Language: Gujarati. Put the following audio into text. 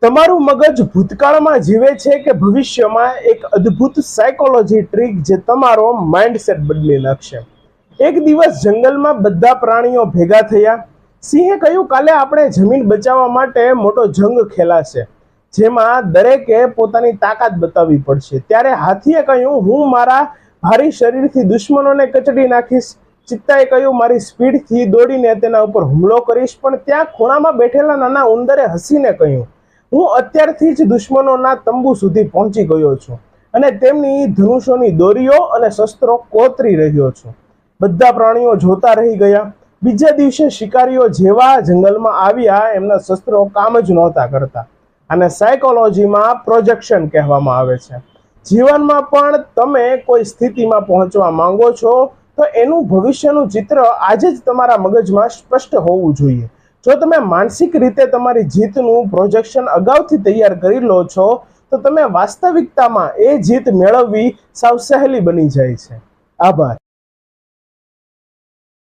તમારું મગજ ભૂતકાળમાં જીવે છે કે ભવિષ્યમાં? એક અદ્ભુત સાયકોલોજી ટ્રીક જે તમારો માઇન્ડસેટ બદલી નાખશે। એક દિવસ જંગલમાં બધા પ્રાણીઓ ભેગા થયા। સિંહે કહ્યું, કાલે આપણે જમીન બચાવવા માટે મોટો જંગ ખેલાશે, જેમાં દરેકે પોતાની તાકાત બતાવવી પડશે। ત્યારે હાથીએ કહ્યું, હું મારા ભારી શરીરથી દુશ્મનોને કચડી નાખીશ। ચિત્તાએ કહ્યું, મારી સ્પીડથી દોડીને તેના ઉપર હુમલો કરીશ। પણ ત્યાં ખૂણામાં બેઠેલા નાના ઉંદરે હસીને કહ્યું, હું અત્યારથી જ દુશ્મનોના તંબુ સુધી પહોંચી ગયો છું અને તેમની ધનુષોની દોરીઓ અને શસ્ત્રો કોતરી રહ્યો છું। બધા પ્રાણીઓ જોતા રહી ગયા। બીજા દિવસે શિકારીઓ જેવા જંગલમાં આવ્યા, એમના શસ્ત્રો કામ જ નહોતા કરતા। આને સાયકોલોજીમાં પ્રોજેક્શન કહેવામાં આવે છે। જીવનમાં પણ તમે કોઈ સ્થિતિમાં પહોંચવા માંગો છો તો એનું ભવિષ્યનું ચિત્ર આજે જ તમારા મગજમાં સ્પષ્ટ હોવું જોઈએ। જો તમે માનસિક રીતે તમારી જીતનું પ્રોજેક્શન અગાઉથી તૈયાર કરી લો છો તો તમે વાસ્તવિકતામાં એ જીત મેળવવી સાવ સહેલી બની જાય છે। આભાર।